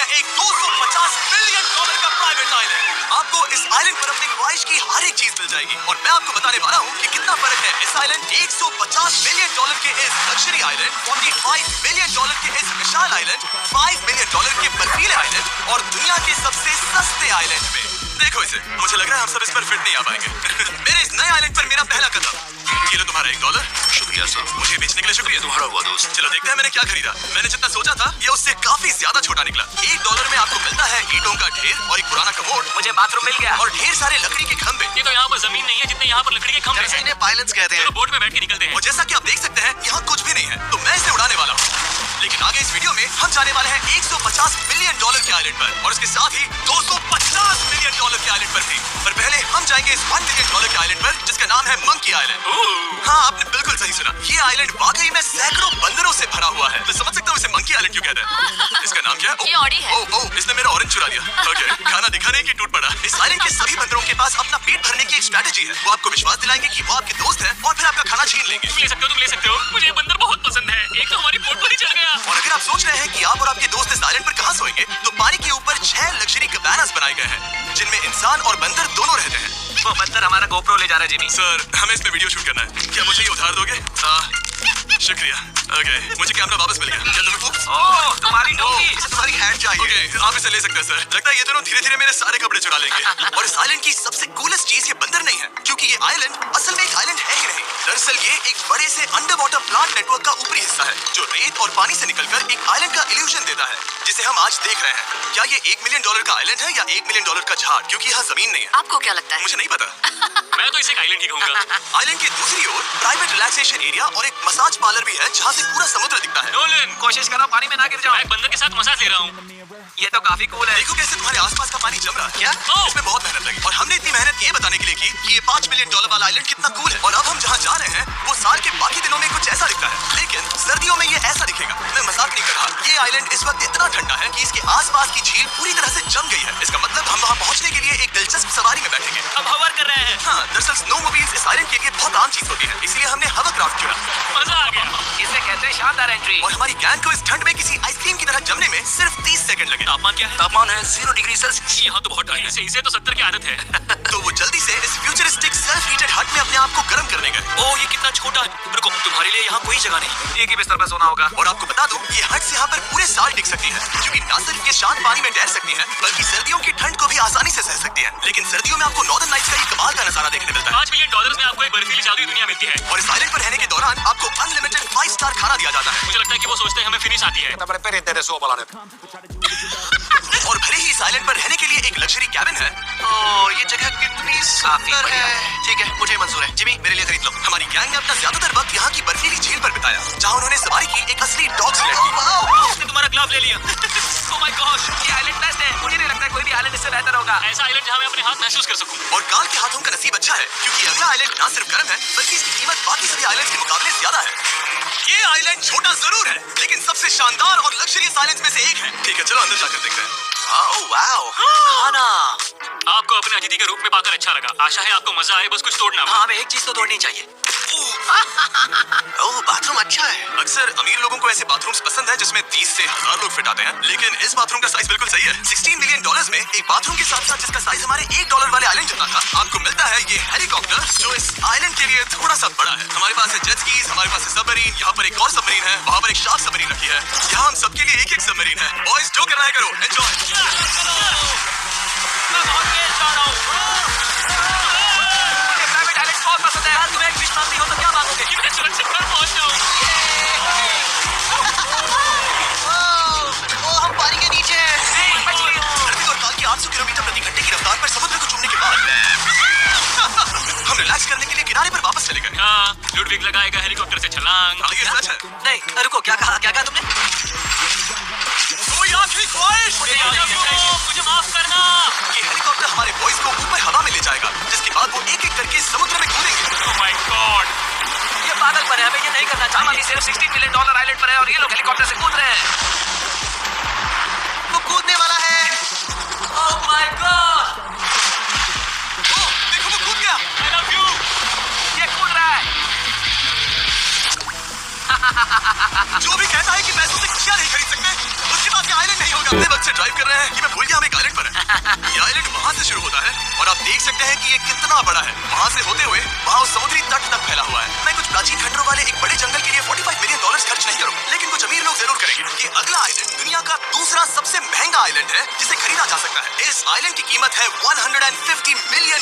है एक $250 मिलियन का प्राइवेट आइलैंड। आपको इस आइलैंड पर अपनी ख्वाहिश की हर एक चीज मिल जाएगी और मैं आपको बताने वाला हूँ कि कितना फर्क है इस आइलैंड $150 मिलियन के इस लग्जरी आइलैंड, $45 मिलियन के इस विशाल आइलैंड, $5 मिलियन के बर्फीले आइलैंड और दुनिया के सबसे सस्ते आइलैंड में। देखो इसे, मुझे लग रहा है हम सब इस पर फिट नहीं आ पाएंगे। मेरे इस नए आइलैंड पर मेरा पहला कदम। ये लो तुम्हारा $1। शुक्रिया सर। मुझे बेचने के लिए शुक्रिया। तुम्हारा हुआ दोस्त। चलो देखते हैं मैंने क्या खरीदा। मैंने जितना सोचा था ये उससे काफी ज्यादा छोटा निकला। $1 में आपको मिलता है ईंटों का ढेर और एक पुराना कमोड। मुझे बाथरूम मिल गया और ढेर सारे लकड़ी के खंभे। ये तो यहाँ पर जमीन नहीं है जितने यहाँ पर लकड़ी के खंभे हैं। इन्हें पायलट्स कहते हैं। चलो बोट में बैठ के निकलते हैं। और जैसा कि आप देख सकते हैं यहाँ कुछ भी नहीं है, तो मैं इसे उड़ाने वाला हूँ। लेकिन आगे इस वीडियो में हम जाने वाले हैं $150 मिलियन के आइलैंड पर और उसके साथ ही $250 मिलियन के आइलैंड पर भी। पर पहले हम जाएंगे इस $1 मिलियन के आइलैंड पर जिसका नाम है मंकी आइलैंड। हाँ, आपने बिल्कुल सही सुना। ये आइलैंड वाकई में सैकड़ों बंदरों से भरा हुआ है। मैं समझ सकता हूँ इसे मंकी आइलैंड क्यों कहते हैं। इसका नाम क्या है? ये ऑडी है। ओह, इसने मेरा ऑरेंज चुरा लिया। ओके, खाना दिखाने की टूट पड़ा। इस आइलैंड के सभी बंदरों के पास अपना पेट भरने की एक स्ट्रेटजी है। वो आपको विश्वास दिलाएंगे कि वो आपके दोस्त हैं और फिर आपका खाना छीन लेंगे। तुम ले सकते हो। मुझे ये बंदर बहुत पसंद है। एक तो हमारी बोट पर ही चढ़ गया। और अगर आप सोच रहे हैं कि आप और आपके दोस्त इस आइलैंड पर कहाँ सोएंगे, तो पानी के ऊपर 6 लग्जरी कैबानास बनाए गए हैं जिनमें इंसान और बंदर दोनों रहते हैं। वो बंदर हमारा गोप्रो ले जा रहा है जिमी। सर, हमें इसमें वीडियो शूट करना है। क्या मुझे ये उधार दोगे? शुक्रिया। ओके, मुझे कैमरा वापस मिल गया। क्या तुम्हें ओह, तुम्हारी डोंगी। इसे तुम्हारी हैंड चाहिए। ओके, आप इसे ले सकते हैं सर। लगता है ये दोनों धीरे-धीरे मेरे सारे कपड़े चुरा लेंगे। और इस आइलैंड की सबसे कूलेस्ट चीज ये बंदर नहीं है, क्योंकि ये आइलैंड असल में एक आइलैंड है ही नहीं। दरअसल ये एक बड़े से अंडर वाटर प्लांट नेटवर्क का ऊपरी हिस्सा है जो रेत और पानी से निकलकर एक आइलैंड का इल्यूजन देता है जिसे हम आज देख रहे हैं। क्या ये $1 मिलियन का आइलैंड है या $1 मिलियन का झाड़, क्योंकि यहाँ जमीन नहीं है। आपको क्या लगता है? मुझे नहीं पता। मैं तो इसे एक आइलैंड ही कहूँगा। आइलैंड की दूसरी ओर प्राइवेट रिलैक्सेशन एरिया और एक मसाज पार्लर भी है जहाँ से पूरा समुद्र दिखता है। नोलन, कोशिश करो पानी में ना गिर जाओ। मैं एक बंदर के साथ मसाज ले रहा हूँ। ये तो काफी कूल है। देखो कैसे तुम्हारे आसपास का पानी जम रहा है। क्या? ओह! इसमें बहुत मेहनत लगी और हमने इतनी मेहनत ये बताने के लिए की कि ये $5 मिलियन वाला आइलैंड कितना कूल है। और अब हम जहाँ जा रहे हैं वो साल के बाकी दिनों में कुछ ऐसा दिखता है, लेकिन सर्दियों में ये ऐसा दिखेगा। मैं मजाक नहीं कर रहा। ये आइलैंड इस वक्त इतना ठंडा है कि इसके आसपास की झील पूरी तरह से जम गई है। इसका मतलब हम वहाँ पहुँचने के लिए एक दिलचस्प सवारी में बैठेंगे। अब हवर कर रहे हैं। हाँ, दरअसल स्नोमोबाइल्स इस आइलैंड के लिए बहुत आम चीज होती है, इसलिए हमने हवरक्राफ्ट चुना। मजा आ गया। इसे कहते हैं शानदार एंट्री। और हमारी गैंग को इस ठंड में किसी आइसक्रीम की तरह जमने में सिर्फ 30 सेकंड लगे। तापमान क्या है? तापमान है 0 डिग्री सेल्सियस। यहाँ तो बहुत ठंड है। इसे तो 70 की आदत है। तो वो जल्दी से इस फ्यूचरिस्टिक सेल्फ हीटेड हट में अपने आप को गर्म करने गए। ओह, ये कितना छोटा है। रुको, तुम्हारे लिए यहाँ कोई जगह नहीं। एक ही बिस्तर पर सोना होगा। और आपको बता दूं, ये हट यहाँ पर पूरे साल टिक सकती है, क्योंकि न सिर्फ ये शांत पानी में तैर सकती है, बल्कि सर्दियों की ठंड को भी आसानी से सह सकती है। लेकिन सर्दियों में आपको नॉर्दर्न लाइट्स का एक कमाल का नजारा देखने मिलता है। $5 मिलियन में आपको एक बर्फीली जादुई दुनिया मिलती है। और इस आइलैंड पर रहने के दौरान आपको अनलिमिटेड 5 स्टार खाना दिया जाता है। मुझे लगता है कि वो सोचते हैं हमें फिनिश आती है। और भले ही इस आइलैंड पर रहने के लिए एक लग्जरी कैबिन है। ये जगह कितनी सुंदर है। ठीक है, मुझे मंजूर है। जिमी, मेरे लिए खरीद लो। हमारी गैंग ने अपना ज्यादातर वक्त यहाँ की बर्फीली झील पर बिताया, जहाँ उन्होंने सवारी की एक असली डॉग स्लेड की। उसने तुम्हारा ग्लव ले लिया। ओह माय गॉश, ये आइलैंड बेस्ट है। मुझे नहीं लगता कोई भी आइलैंड इससे बेहतर होगा। ऐसा आइलैंड जहाँ मैं अपने हाथ महसूस कर सकूं। और काल के हाथों का नसीब अच्छा है, क्योंकि अगला आइलैंड न सिर्फ गर्म है, बल्कि इसकी कीमत बाकी सभी आइलैंड्स के मुकाबले ज्यादा है। ये आइलैंड छोटा जरूर है, लेकिन सबसे शानदार और लग्जरियस आइलैंड्स में से एक है। ठीक है, चलो अंदर जाकर देखते हैं। Oh wow. खाना। आपको अपने अतिथि के रूप में पाकर अच्छा लगा। आशा है आपको मजा आए, बस कुछ तोड़ना। हाँ, हमें एक चीज तो तोड़नी चाहिए। ओह, बाथरूम अच्छा है। अक्सर अमीर लोगों को ऐसे बाथरूम्स पसंद है जिसमें 30 से 1000 लोग फिट आते हैं, लेकिन इस बाथरूम का साइज बिल्कुल सही है। $16 मिलियन में एक बाथरूम के साथ साथ जिसका साइज हमारे $1 वाले आइलैंड जितना था, आपको मिलता है ये हेलीकॉप्टर, जो इस आइलैंड के लिए थोड़ा सा बड़ा है। हमारे पास है जेट स्कीज, हमारे पास है सबमरीन, यहाँ पर एक और सबमरीन है, वहाँ पर एक शार्क सबमरीन रखी है। यहाँ हम सबके लिए एक सबमरीन है। बॉयज, जो करना है करो, एंजॉय। मैं बहुत तेज जा रहा हूँ। मुझे प्राइवेट आइलैंड बहुत पसंद है। तुम्हें एक फिश मांगती हो तो क्या मांगोगे? मैं सुरक्षित घर पहुंच जाऊं। हम पानी के नीचे हैं। सर्दी और काल की 800 किलोमीटर प्रति घंटे की रफ्तार पर समुद्र को चूमने के बाद हम रिलैक्स करने के लिए किनारे पर वापस चले गए। हाँ, लुडविग लगाएगा हेलीकॉप्टर से छलांग। हाँ, ये सच है। नहीं, रुको, क्या कहा तुमने? कोई आखिरी ख्वाहिश? मुझे माफ करना। ये हेलीकॉप्टर हमारे बॉयज को ऊपर हवा में ले जाएगा, जिसके बाद वो एक एक करके समुद्र में कूदेंगे। ओह माय गॉड, ये पागलपन है। हमें ये नहीं करना चाहिए। हम सिर्फ $16 मिलियन आइलैंड पर है और ये लोग हेलीकॉप्टर से कूद रहे हैं। वो कूदने वाला है। ओह माय गॉड, देखो वो कूद गया। I love you. ये कूद रहा है। जो भी कहता है कि पैसों से खुशियां नहीं खरीद सकते, उसके पास ये आइलैंड नहीं होगा। इतने वक्त से ड्राइव कर रहे हैं कि मैं भूल गया हम एक आइलैंड पर है। ये आइलैंड वहाँ से शुरू होता है और आप देख सकते हैं कि ये कितना बड़ा है। वहाँ से होते हुए वहाँ उस समुद्री तट तक फैला हुआ है। मैं कुछ प्राचीन खंडरों वाले एक बड़े जंगल के लिए $45 मिलियन खर्च नहीं करूँगा, लेकिन कुछ अमीर लोग जरूर करेंगे। ये अगला आइलैंड दुनिया का दूसरा सबसे महंगा आइलैंड है जिसे खरीदा जा सकता है। इस आइलैंड की कीमत है $150 मिलियन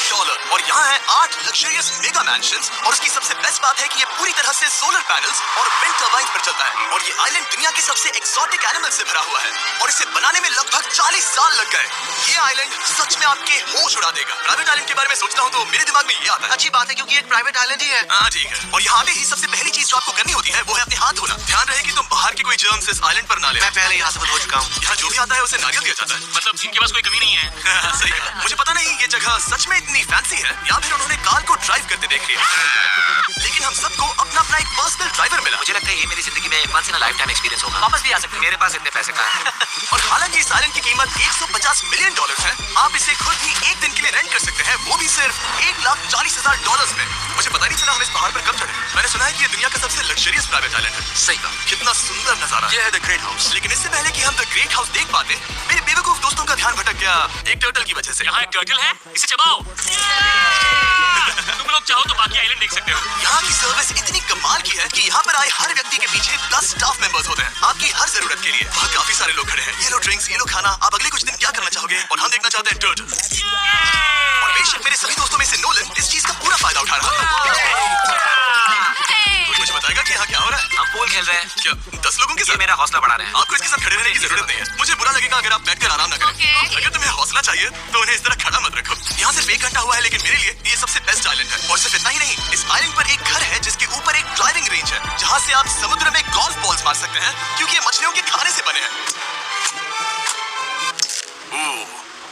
और यहाँ है 8 लग्जरियस मेगा मैंशंस और उसकी सबसे बेस्ट बात है कि ये पूरी तरह से सोलर पैनल्स और विंड टर्बाइन पर चलता है। और ये आइलैंड दुनिया के सबसे एक्सोटिक एनिमल से भरा हुआ है और इसे बनाने में लगभग 40 साल लग गए। ये आइलैंड सच में आपके होश उड़ा देगा। प्राइवेट आइलैंड के बारे में सोचता हूँ तो मेरे दिमाग में ये आता है। अच्छी बात है क्योंकि एक प्राइवेट आइलैंड ही है। हाँ ठीक है। और यहाँ आते ही सबसे पहली चीज जो आपको करनी होती है वो है अपने हाथ धोना। ध्यान रहे कि तुम बाहर के कोई जर्म्स इस आइलैंड पर ना ले। मैं पहले यहाँ से धो चुका हूँ। यहाँ जो भी आता है उसे नारियल दिया जाता है। मतलब इनके पास कोई कमी नहीं है। सही कहा। मुझे पता नहीं ये जगह सच में इतनी फैंसी है या फिर उन्होंने कार को ड्राइव करते देख लिया, लेकिन हम सबको अपना अपना एक पर्सनल ड्राइवर मिला। मुझे लगता है ये मेरी जिंदगी में once in a lifetime experience होगा। वापस भी आ सकते हैं। मेरे पास इतने पैसे कहाँ हैं? और हालांकि इस आइलैंड की कीमत $150 मिलियन है, आप इसे खुद ही एक दिन के लिए रेंट कर सकते हैं, वो भी सिर्फ $1,40,000 में। मुझे पता नहीं चला हम इस पहाड़ पर कब चढ़े। मैंने सुना है कि ये दुनिया का सबसे लग्जरियस प्राइवेट आइलैंड है। सही बात। कितना सुंदर नजारा। ये है द ग्रेट हाउस। लेकिन इससे पहले कि हम द ग्रेट हाउस देख पाते, मेरे बेवकूफ दोस्तों का ध्यान भटक गया एक टर्टल की वजह से। यहाँ एक टर्टल है, इसे चबाओ। तुम लोग चाहो तो बाकी आइलैंड देख सकते हो। यहाँ की सर्विस इतनी कमाल की है कि यहाँ पर आए हर व्यक्ति के पीछे 10 स्टाफ मेंबर्स होते हैं आपकी हर जरूरत के लिए। वहाँ काफी सारे लोग खड़े हैं। ये लो ड्रिंक्स, ये लो खाना। आप अगले कुछ दिन क्या करना चाहोगे? और हम देखना चाहते हैं टर्टल। और बेशक मेरे सभी दोस्तों में से नोलन इस चीज का पूरा फायदा उठा रहा है। कोई मुझे बताएगा कि यहाँ क्या हो रहा है? हम पूल खेल रहे हैं। क्या 10 लोगों के ये साथ? मेरा हौसला बढ़ा रहे हैं। आपको इसके साथ खड़े रहने की जरूरत नहीं है। मुझे बुरा लगेगा अगर आप बैठकर आराम ना करें। अगर तुम्हें हौसला चाहिए तो उन्हें इस तरह खड़ा मत रखो। यहाँ सिर्फ 1 घंटा हुआ है, लेकिन मेरे लिए ये सबसे बेस्ट आइलैंड है। और सिर्फ इतना ही नहीं, इस आइलैंड पर एक घर है जिसके ऊपर एक ड्राइविंग रेंज है जहाँ से आप समुद्र में गोल्फ बॉल्स मार सकते हैं क्योंकि ये मछलियों के खाने से बने हैं।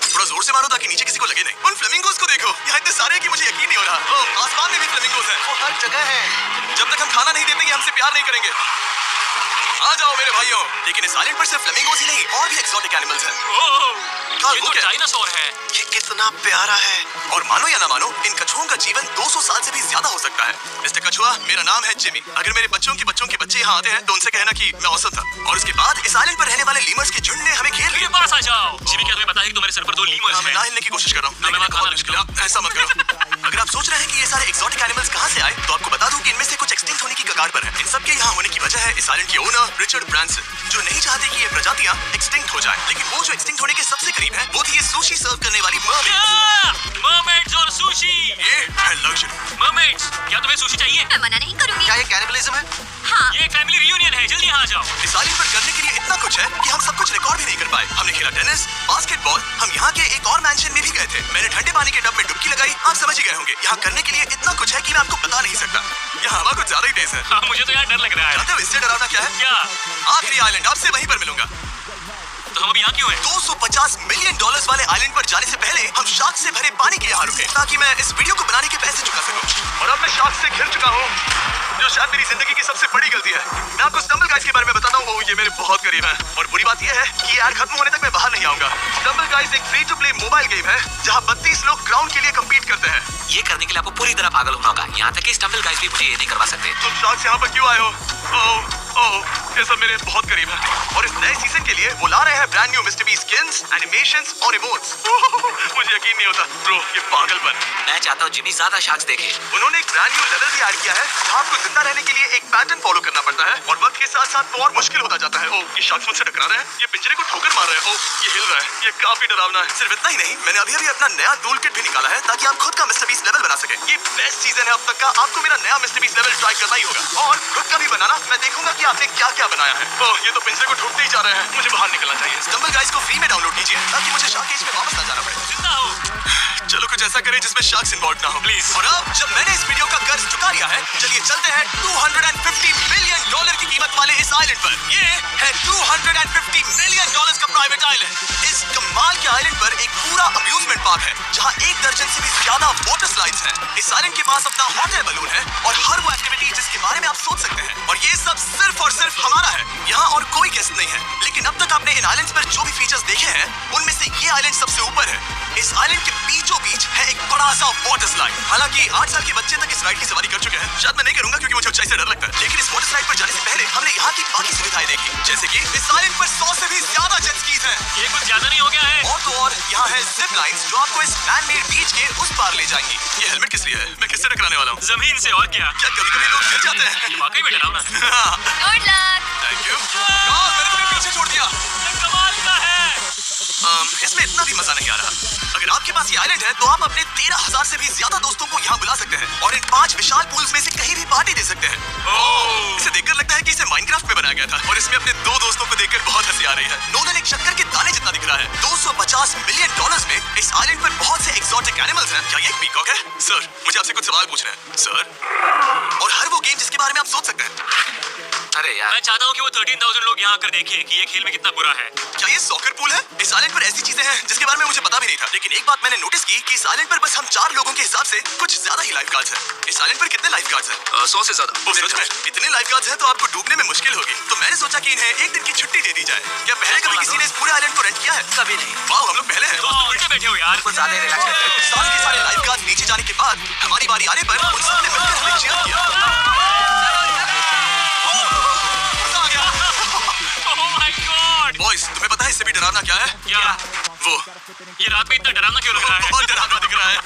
थोड़ा जोर से मारो ताकि नीचे किसी को लगे नहीं। उन फ्लेमिंगोस को देखो, यहाँ इतने सारे हैं कि मुझे यकीन नहीं हो रहा। ओह, आसमान में भी फ्लेमिंगोस हैं। वो हर जगह है। जब तक हम खाना नहीं देते ये हमसे प्यार नहीं करेंगे। आ जाओ मेरे भाइयों। लेकिन इस आइलैंड पर सिर्फ फ्लेमिंगोस ही नहीं और भी एक्सोटिक एनिमल्स हैं। ये तो डायनासोर है। ये कितना प्यारा है। और मानो या ना मानो, इन कछुओं का जीवन 200 साल से भी ज्यादा हो सकता है। मिस्टर कछुआ, मेरा नाम है जिमी। अगर मेरे बच्चों के बच्चे यहाँ आते हैं तो उनसे कहना कि मैं औसत था। और उसके बाद इस आइलैंड पर रहने वाले लीमर्स के झुंड ने हमें घेर मेरे लिया। पास आ जाओ। जिमी, क्या तुम्हें पता है कि तुम्हारे सर पर 2 लीमर्स मैं हैं? ना हिलने की कोशिश कर रहा हूँ, मैं लेकिन वहाँ बहुत खाना मुश्किल है। ऐसा मत करो। अगर आप सोच रहे हैं कि ये सारे एक्सोटिक एनिमल्स कहाँ से आए, तो आपको बता दूं कि इनमें से कुछ एक्सटिंक्ट होने की कगार पर हैं। इन सब के यहाँ होने की वजह है इस आइलैंड के ओनर रिचर्ड ब्रांसन, जो नहीं चाहते कि ये प्रजातियां एक्सटिंक्ट हो जाएं। लेकिन वो जो एक्सटिंक्ट होने के सबसे करीब है वो थी ये सुशी सर्व करने वाली मर्मेड्स। मर्मेड्स और सुशी। ये है लग्जरी। मर्मेड्स, क्या तुम्हें सुशी चाहिए? मैं मना नहीं करूंगी। क्या ये कैनिबलिज्म है? हाँ। ये एक फैमिली रियूनियन है, जल्दी यहाँ आ जाओ। इस आइलैंड पर करने के लिए इतना कुछ है कि हम सब कुछ रिकॉर्ड भी नहीं कर पाए। हमने खेला टेनिस, बास्केटबॉल, हम यहाँ के एक और मैंशन में भी गए थे। मैंने ठंडे पानी के टब में डुबकी लगाई। आप समझ ही गए होंगे, यहाँ करने के लिए इतना कुछ है कि मैं आपको बता नहीं सकता। यहाँ हवा कुछ ज्यादा ही तेज है। हाँ, मुझे तो यार डर लग रहा है। जानते हो इससे डरावना क्या है? क्या? आखिरी आइलैंड, आपसे वहीं पर मिलूंगा। तो हम अब यहाँ क्यों हैं? $250 मिलियन वाले आइलैंड पर जाने से पहले हम शार्क से भरे पानी के यहाँ रुके ताकि मैं इस वीडियो को बनाने के पैसे चुका सकूं। और अब मैं शार्क से घिर चुका हूँ, जो शायद मेरी जिंदगी की सबसे बड़ी गलती है। मैं आपको स्टम्बल गाइज के बारे में बताता हूँ, ये मेरे बहुत करीब है। और बुरी बात यह है कि ये ऐड खत्म होने तक मैं बाहर नहीं आऊंगा। स्टम्बल गाइज एक free to play mobile game है जहाँ 32 लोग क्राउन के लिए कम्पीट करते हैं। ये करने के लिए आपको पूरी तरह पागल होना होगा। यहाँ तक कि स्टम्बल गाइस भी मुझे ये नहीं करवा सकते। तुम शार्क यहाँ पर क्यों आए हो? ये सब मेरे बहुत करीब है। और इस नए सीजन के लिए वो ला रहे हैं brand new mister beast skins, animations और इमोट्स। मुझे यकीन नहीं होता ब्रो, ये पागलपन। मैं चाहता हूँ जिमी ज्यादा शार्क्स देखे। उन्होंने एक ब्रांड न्यू लेवल भी ऐड किया है जहाँ आपको जिंदा रहने के लिए एक पैटर्न फॉलो करना पड़ता है और वक्त के साथ साथ वो और मुश्किल होता जाता है। ओह, ये शार्क्स मुझसे टकरा रहे हैं, ये पिंजरे को ठोकर मार रहे हैं। ओह, ये हिल रहा है, ये काफी डरावना है। सिर्फ इतना ही नहीं, मैंने अभी अपना नया टूल किट भी निकाला है ताकि आप खुद का मिस्टर बीस्ट लेवल बना सके। ये बेस्ट सीजन है अब तक का। आपको मेरा नया मिस्टर बीस्ट लेवल ट्राई करना ही होगा और खुद का भी बनाना। मैं देखूंगा कि आपने क्या क्या बनाया है। ओह, ये तो पिंजरे को ठोकते ही जा रहे हैं। मुझे बाहर निकलना चाहिए। स्टम्बल गाइस को फ्री में डाउनलोड कीजिए ताकि मुझे शार्क केज में वापस ना जाना पड़े। जिंदा हो। चलो कुछ ऐसा करें जिसमें शार्क्स इन्वॉल्व ना हो Please. और अब जब मैंने इस वीडियो का कर्ज चुका लिया है, चलिए चलते हैं $250 मिलियन की कीमत वाले इस आइलैंड पर। ये है $250 मिलियन का प्राइवेट आइलैंड। इस कमाल के आइलैंड पर एक पूरा अम्यूजमेंट पार्क है जहाँ 1 दर्जन से भी ज्यादा वाटर स्लाइड्स हैं। इस आइलैंड के पास अपना हॉट एयर बलून है और हर वो एक्टिविटी जिसके बारे में आप सोच सकते हैं। और ये सब सिर्फ और सिर्फ हमारा है। यहाँ और कोई गेस्ट नहीं है। लेकिन अब तक आपने इन आइलैंड्स पर जो भी फीचर्स देखे हैं उनमें से ये आइलैंड सबसे ऊपर है। इस आइलैंड के बीचों बीच है एक बड़ा सा वाटर स्लाइड। हालांकि 8 साल के बच्चे तक इस राइड की सवारी कर चुके हैं। शायद मैं नहीं करूंगा क्योंकि मुझे ऊंचाई से डर लगता है। लेकिन इस वाटर स्लाइड पर जाने से पहले हमने यहाँ की बाकी सुविधाएं देखी, जैसे कि इस आइलैंड पर 100 से भी ज्यादा जेट स्कीज हैं। जिप लाइन्स जो आपको इस मैन मेड बीच के उस पार ले जाएंगी। ये हेलमेट किस लिए है? मैं किससे टकराने वाला हूँ? जमीन से और क्या क्या कभी-कभी लोग गिर जाते हैं? वाकई में डरावना गुड लक। Thank you. मैंने तुम्हें पीछे छोड़ दिया। कमाल का है इसमें इतना भी मजा नहीं आ रहा। अगर आपके पास ये आइलैंड है तो आप अपने 13,000 से भी ज्यादा दोस्तों को यहाँ बुला सकते हैं और इन 5 विशाल पूल्स में से कहीं भी पार्टी दे सकते हैं। इसे देखकर लगता है कि इसे माइनक्राफ्ट में बनाया गया था और इसमें अपने 2 दोस्तों को देखकर बहुत हंसी आ रही है। नोलन एक शक्कर के दाने जितना दिख रहा है। $250 मिलियन में इस आइलैंड पर बहुत से एक्सोटिक एनिमल्स हैं। क्या ये एक पीकॉक है? सर, मुझे आपसे कुछ सवाल पूछना है। सर, और हर वो गेम जिसके बारे में आप सोच सकते हैं। अरे यार, मैं चाहता हूँ कि वो 13,000 लोग यहाँ आकर देखें कि ये खेल में कितना बुरा है। क्या ये सॉकर पूल है? इस आइलैंड पर ऐसी चीजें हैं जिसके बारे में मुझे पता भी नहीं था। लेकिन एक बात मैंने नोटिस की कि इस आइलैंड पर बस हम 4 लोगों के हिसाब से कुछ ज्यादा ही लाइफ गार्ड्स हैं। इस आइलैंड पर कितने लाइफ गार्ड्स हैं? 100 से ज्यादा। सच में? इतने लाइफ गार्ड्स हैं तो आपको डूबने में मुश्किल होगी। तो मैंने सोचा कि इन्हें एक दिन की छुट्टी दे दी जाए। क्या पहले कभी किसी ने इस पूरे आइलैंड को रेंट किया है? कभी नहीं। वाह, हम लोग पहले हैं। दोस्त उल्टे बैठे हो यार। कुछ ज्यादा ही रिलैक्स करते हैं। सारे के सारे लाइफ गार्ड नीचे जाने के बाद हमारी बारी आने पर उन सबने मिलकर हमें cheer किया। मजा आ गया। ओह माय गॉड। बॉयज, तुम्हें पता है इससे भी डरावना क्या है? क्या? वो ये रात में इतना डरावना क्यों लग रहा है? बहुत डरावना दिख रहा है।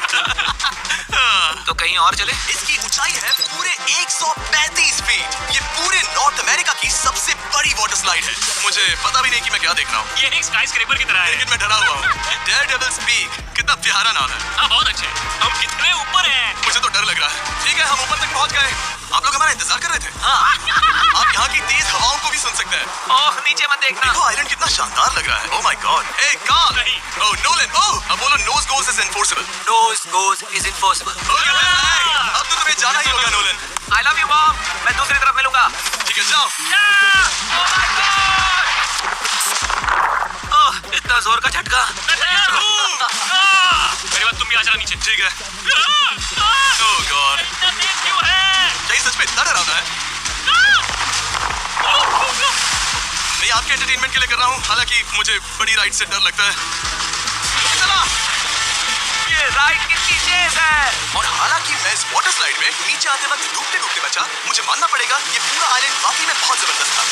तो कहीं और चले? इसकी ऊंचाई है पूरे 135 फीट। ये पूरे नॉर्थ अमेरिका की सबसे बड़ी वाटर स्लाइड है। मुझे पता भी नहीं कि मैं क्या देख रहा हूँ, ये एक स्काईस्क्रेपर की तरह है। लेकिन मैं डरा हुआ हूँ। डेयरडेविल्स पीक, कितना प्यारा नाम है। हाँ, बहुत अच्छे। हम कितने ऊपर हैं। मुझे तो डर लग रहा है। ठीक है, हम ऊपर तक पहुंच गए। आप लोग हमारा इंतजार कर रहे थे। आप यहाँ की तेज हवाओं को भी सुन सकते हैं। ओह, नीचे मत देखना। देखो आइलैंड कितना शानदार लग रहा है। Oh my god. Hey Carl. नहीं। Oh Nolan. ओह, अब बोलो nose goes is enforceable. Nose goes is impossible. अब तो तुम्हें जाना ही होगा Nolan. I love you, mom. मैं दूसरी तरफ मिलूंगा। ठीक है, जाओ। ओह, इतना जोर का झटका। मैं तैयार हूँ। मेरे बाद तुम भी आ जाना नीचे। ठीक है। ओह गॉड। इतना तेज क्यों है? क्या ये सच में इतना डरावना है? मैं आपके एंटरटेनमेंट के लिए कर रहा हूँ, हालांकि मुझे बड़ी राइड से डर लगता है। चला। ये राइड कितनी तेज है। और हालांकि मैं इस वाटर स्लाइड में नीचे आते वक्त डूबते डूबते बचा, मुझे मानना पड़ेगा ये पूरा आइलैंड वाकई में बहुत जबरदस्त था।